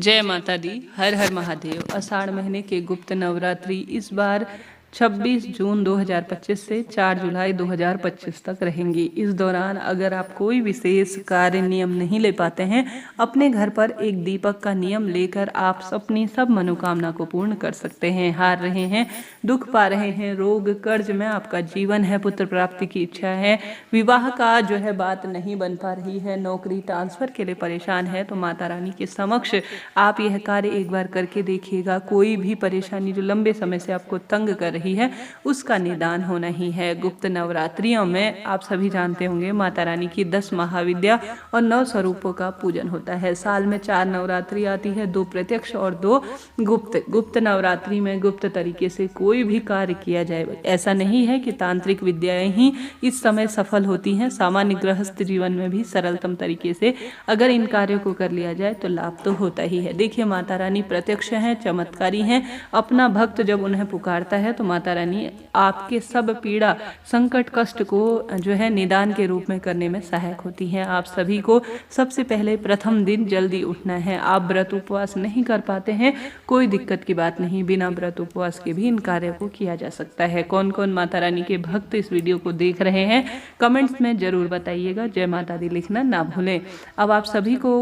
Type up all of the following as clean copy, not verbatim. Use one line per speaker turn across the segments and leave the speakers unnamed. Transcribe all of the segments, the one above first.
जय माता दी। हर हर महादेव। आषाढ़ महीने के गुप्त नवरात्रि इस बार 26 जून 2025 से 4 जुलाई 2025 तक रहेंगी। इस दौरान अगर आप कोई विशेष कार्य नियम नहीं ले पाते हैं, अपने घर पर एक दीपक का नियम लेकर आप अपनी सब मनोकामना को पूर्ण कर सकते हैं। हार रहे हैं, दुख पा रहे हैं, रोग कर्ज में आपका जीवन है, पुत्र प्राप्ति की इच्छा है, विवाह का जो है बात नहीं बन पा रही है, नौकरी ट्रांसफर के लिए परेशान है, तो माता रानी के समक्ष आप यह कार्य एक बार करके देखिएगा। कोई भी परेशानी जो लंबे समय से आपको तंग कर रही है उसका निदान होना ही है। गुप्त नवरात्रियों में आप सभी जानते होंगे माता रानी की 10 महाविद्या और 9 स्वरूपों का पूजन होता है। साल में 4 नवरात्रि आती है, 2 प्रत्यक्ष और 2 गुप्त। गुप्त नवरात्रि में गुप्त तरीके से कोई भी कार्य किया जाए। ऐसा नहीं है कि तांत्रिक विद्याएं ही इस समय सफल होती हैं, सामान्य गृहस्थ जीवन में भी सरलतम तरीके से अगर इन कार्यों को कर लिया जाए तो लाभ तो होता ही है। देखिए, माता रानी प्रत्यक्ष हैं, चमत्कारी हैं। अपना भक्त जब उन्हें पुकारता है तो माता रानी आपके सब पीड़ा संकट कष्ट को जो है निदान के रूप में करने में सहायक होती हैं। आप सभी को सबसे पहले प्रथम दिन जल्दी उठना है। आप व्रत उपवास नहीं कर पाते हैं, कोई दिक्कत की बात नहीं, बिना व्रत उपवास के भी इन कार्यों को किया जा सकता है। कौन कौन माता रानी के भक्त इस वीडियो को देख रहे हैं कमेंट्स में जरूर बताइएगा। जय माता दी लिखना ना भूलें। अब आप सभी को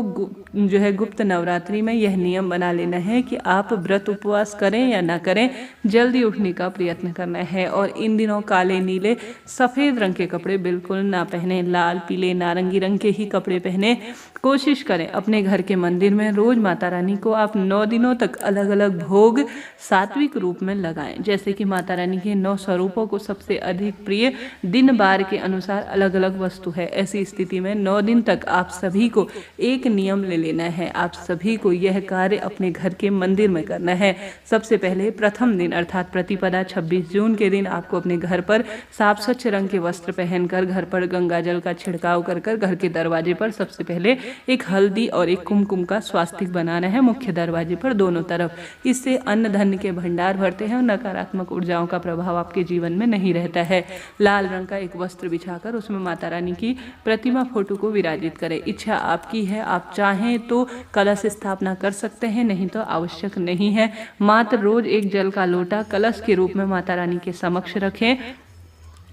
जो है गुप्त नवरात्रि में यह नियम बना लेना है कि आप व्रत उपवास करें या ना करें, जल्दी उठने का प्रयत्न करना है। और इन दिनों काले नीले सफ़ेद रंग के कपड़े बिल्कुल ना पहने, लाल पीले नारंगी रंग के ही कपड़े पहने। कोशिश करें अपने घर के मंदिर में रोज माता रानी को आप 9 दिनों तक अलग अलग भोग सात्विक रूप में लगाएं। जैसे कि माता रानी के 9 स्वरूपों को सबसे अधिक प्रिय दिन बार के अनुसार अलग अलग वस्तु है। ऐसी स्थिति में 9 दिन तक आप सभी को एक नियम ले लेना है। आप सभी को यह कार्य अपने घर के मंदिर में करना है। सबसे पहले प्रथम दिन अर्थात प्रतिपदा 26 जून के दिन आपको अपने घर पर साफ स्वच्छ रंग के वस्त्र पहनकर घर पर गंगा जल का छिड़काव कर घर के दरवाजे पर सबसे पहले एक हल्दी और एक कुमकुम का स्वास्तिक बनाना है, मुख्य दरवाजे पर दोनों तरफ। इससे अन्न धन के भंडार भरते हैं और नकारात्मक ऊर्जाओं का प्रभाव आपके जीवन में नहीं रहता है। लाल रंग का एक वस्त्र बिछाकर उसमें माता रानी की प्रतिमा फोटो को विराजित करें। इच्छा आपकी है, आप चाहें तो कलश स्थापना कर सकते हैं, नहीं तो आवश्यक नहीं है। मात्र रोज एक जल का लोटा कलश के रूप में माता रानी के समक्ष रखें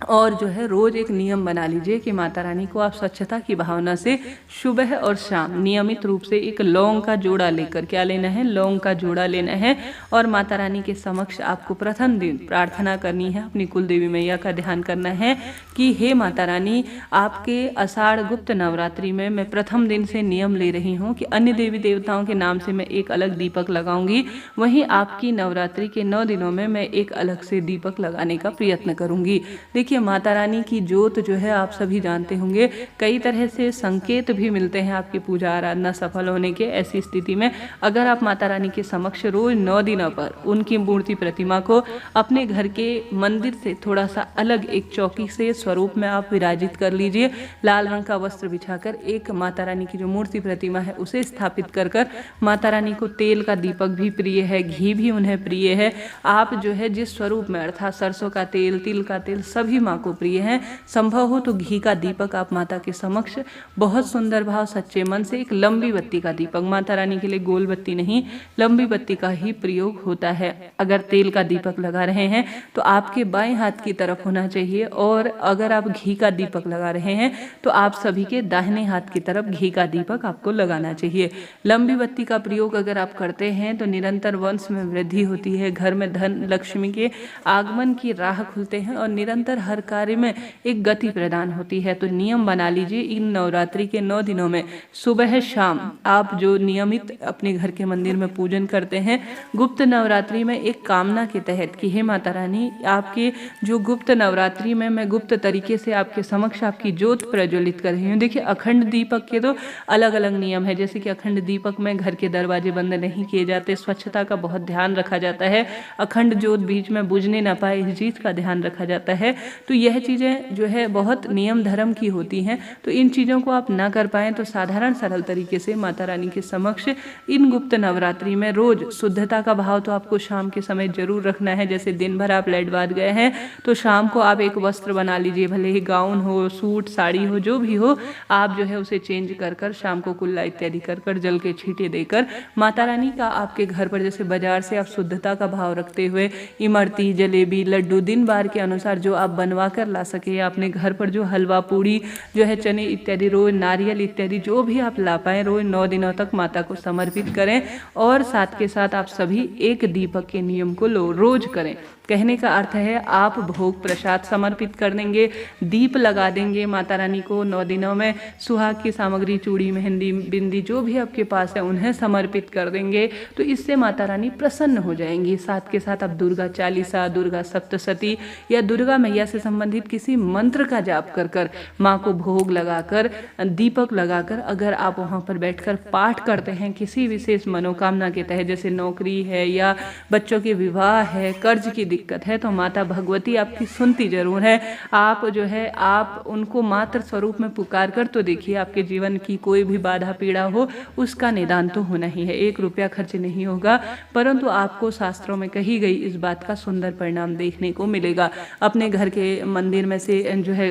और जो है रोज एक नियम बना लीजिए कि माता रानी को आप स्वच्छता की भावना से सुबह और शाम नियमित रूप से एक लौंग का जोड़ा लेकर, क्या लेना है, लौंग का जोड़ा लेना है। और माता रानी के समक्ष आपको प्रथम दिन प्रार्थना करनी है, अपनी कुल देवी मैया का ध्यान करना है कि हे माता रानी, आपके आषाढ़ गुप्त नवरात्रि में मैं प्रथम दिन से नियम ले रही हूँ कि अन्य देवी देवताओं के नाम से मैं एक अलग दीपक लगाऊंगी, वहीं आपकी नवरात्रि के 9 दिनों में मैं एक अलग से दीपक लगाने का प्रयत्न करूंगी। देखिए, माता रानी की जोत जो है आप सभी जानते होंगे, कई तरह से संकेत भी मिलते हैं आपकी पूजा आराधना सफल होने के। ऐसी स्थिति में अगर आप माता रानी के समक्ष रोज 9 दिनों पर उनकी मूर्ति प्रतिमा को अपने घर के मंदिर से थोड़ा सा अलग एक चौकी से स्वरूप में आप विराजित कर लीजिए। लाल रंग का वस्त्र बिछाकर एक माता रानी की जो मूर्ति प्रतिमा है उसे स्थापित कर माता रानी को तेल का दीपक भी प्रिय है, घी भी उन्हें प्रिय है। आप जो है जिस स्वरूप में अर्थात सरसों का तेल, तिल का तेल सभी माँ को प्रिय है, संभव हो तो घी का दीपक आप माता के समक्ष बहुत सुंदर भाव सच्चे मन से एक लंबी बत्ती का दीपक, माता रानी के लिए गोल बत्ती नहीं लंबी बत्ती का ही प्रयोग होता है। अगर तेल का दीपक लगा रहे हैं तो आपके बाएं हाथ की तरफ होना चाहिए, और अगर आप घी का दीपक लगा रहे हैं तो आप सभी के दाहिने हाथ की तरफ घी का दीपक आपको लगाना चाहिए। लंबी बत्ती का प्रयोग अगर आप करते हैं तो निरंतर वंश में वृद्धि होती है, घर में धन लक्ष्मी के आगमन की राह खुलते हैं और निरंतर हर कार्य में एक गति प्रदान होती है। तो नियम बना लीजिए, इन नवरात्रि के 9 दिनों में सुबह शाम आप जो नियमित अपने घर के मंदिर में पूजन करते हैं गुप्त नवरात्रि में एक कामना के तहत कि हे माता रानी, आपके जो गुप्त नवरात्रि में मैं गुप्त तरीके से आपके समक्ष आपकी ज्योत प्रज्वलित कर रही हूँ। देखिए, अखंड दीपक के तो अलग अलग नियम है, जैसे कि अखंड दीपक में घर के दरवाजे बंद नहीं किए जाते, स्वच्छता का बहुत ध्यान रखा जाता है, अखंड ज्योत बीच में बुझने ना पाए इस चीज का ध्यान रखा जाता है। तो यह चीज़ें जो है बहुत नियम धर्म की होती हैं, तो इन चीज़ों को आप ना कर पाएँ तो साधारण सरल तरीके से माता रानी के समक्ष इन गुप्त नवरात्रि में रोज शुद्धता का भाव तो आपको शाम के समय जरूर रखना है। जैसे दिन भर आप लाइट बात गए हैं तो शाम को आप एक वस्त्र बना लीजिए, भले ही गाउन हो, सूट, साड़ी हो, जो भी हो, आप जो है उसे चेंज कर कर शाम को कुल्ला इत्यादि कर कर जल के छींटे देकर माता रानी का आपके घर पर, जैसे बाजार से आप शुद्धता का भाव रखते हुए इमरती, जलेबी, लड्डू दिन बार के अनुसार जो आप बनवा कर ला सके, या अपने घर पर जो हलवा पूड़ी जो है चने इत्यादि रोज नारियल इत्यादि जो भी आप ला पाएँ रोज 9 दिनों तक माता को समर्पित करें। और साथ के साथ आप सभी एक दीपक के नियम को रोज करें। कहने का अर्थ है आप भोग प्रसाद समर्पित कर देंगे, दीप लगा देंगे माता रानी को 9 दिनों में, सुहाग की सामग्री, चूड़ी, मेहंदी, बिंदी जो भी आपके पास है उन्हें समर्पित कर देंगे, तो इससे माता रानी प्रसन्न हो जाएंगी। साथ के साथ आप दुर्गा चालीसा, दुर्गा सप्तशती या दुर्गा मैया से संबंधित किसी मंत्र का जाप कर कर माँ को भोग लगाकर, दीपक लगाकर अगर आप वहाँ पर बैठकर पाठ करते हैं किसी विशेष मनोकामना के तहत, जैसे नौकरी है या बच्चों के विवाह है, कर्ज की दिक्कत है, तो माता भगवती आपकी सुनती जरूर है। आप जो है आप उनको मात्र स्वरूप में पुकार कर तो देखिए, आपके जीवन की कोई भी बाधा पीड़ा हो उसका निदान तो होना ही है। 1 रुपया खर्च नहीं होगा, परंतु आपको शास्त्रों में कही गई इस बात का सुंदर परिणाम देखने को मिलेगा। अपने घर के मंदिर में से जो है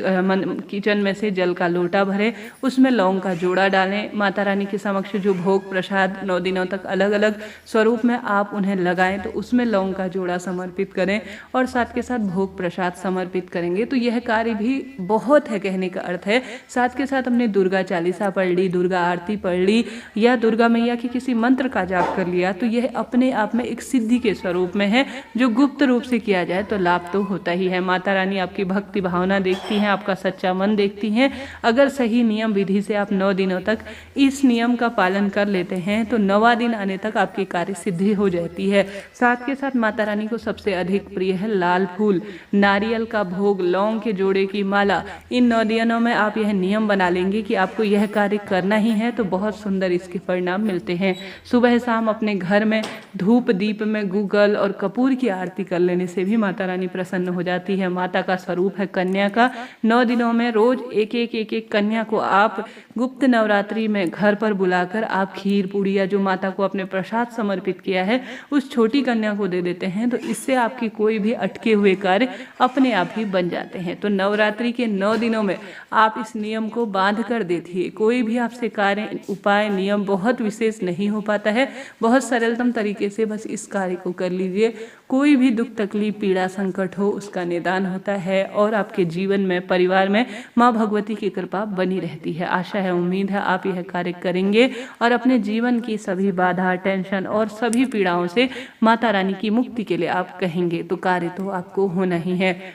किचन में से जल का लोटा भरे, उसमें लौंग का जोड़ा डालें, माता रानी के समक्ष जो भोग प्रसाद 9 दिनों तक अलग अलग स्वरूप में आप उन्हें लगाएं, तो उसमें लौंग का जोड़ा समर्पित करें और साथ के साथ भोग प्रसाद समर्पित करेंगे, तो यह कार्य भी बहुत है। कहने का अर्थ है साथ के साथ हमने दुर्गा चालीसा पढ़ ली, दुर्गा आरती पढ़ ली या दुर्गा मैया के किसी मंत्र का जाप कर लिया, तो यह अपने आप में एक सिद्धि के स्वरूप में है, जो गुप्त रूप से किया जाए तो लाभ तो होता ही है। माता रानी आपकी भक्ति भावना देखती हैं, आपका सच्चा मन देखती हैं। अगर सही नियम विधि से आप 9 दिनों तक इस नियम का पालन कर लेते हैं तो 9वां दिन आने तक आपकी कार्य सिद्धि हो जाती है। साथ के साथ माता रानी को सबसे अधिक प्रिय है लाल फूल, नारियल का भोग, लौंग के जोड़े की माला। इन 9 दिनों में आप यह नियम बना लेंगे कि आपको यह कार्य करना ही है, तो बहुत सुंदर इसके परिणाम मिलते हैं। सुबह शाम अपने घर में धूप दीप में गूगल और कपूर की आरती कर लेने से भी माता रानी प्रसन्न हो जाती है। माता का स्वरूप है कन्या का। 9 दिनों में रोज एक एक कन्या को आप गुप्त नवरात्रि में घर पर बुलाकर आप खीर पूड़ी या जो माता को अपने प्रसाद समर्पित किया है उस छोटी कन्या को दे देते हैं, तो इससे आपकी कोई भी अटके हुए कार्य अपने आप ही बन जाते हैं। तो नवरात्रि के 9 दिनों में आप इस नियम को बांध कर देखिए। कोई भी आपसे कार्य, उपाय, नियम बहुत विशेष नहीं हो पाता है, बहुत सरलतम तरीके से बस इस कार्य को कर लीजिए। कोई भी दुख तकलीफ पीड़ा संकट हो उसका निदान होता है और आपके जीवन में, परिवार में माँ भगवती की कृपा बनी रहती है। आशा है, उम्मीद है आप यह कार्य करेंगे और अपने जीवन की सभी बाधा, टेंशन और सभी पीड़ाओं से माता रानी की मुक्ति के लिए आप कहेंगे, तो कार्य तो आपको होना ही है।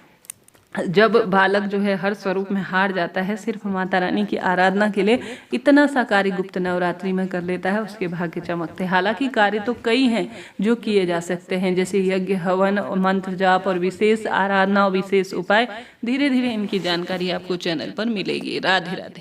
जब बालक जो है हर स्वरूप में हार जाता है, सिर्फ माता रानी की आराधना के लिए इतना सा कार्य गुप्त नवरात्रि में कर लेता है, उसके भाग्य चमकते हैं। हालांकि कार्य तो कई हैं जो किए जा सकते हैं, जैसे यज्ञ, हवन, मंत्र जाप और विशेष आराधना और विशेष उपाय। धीरे धीरे इनकी जानकारी आपको चैनल पर मिलेगी। राधे राधे।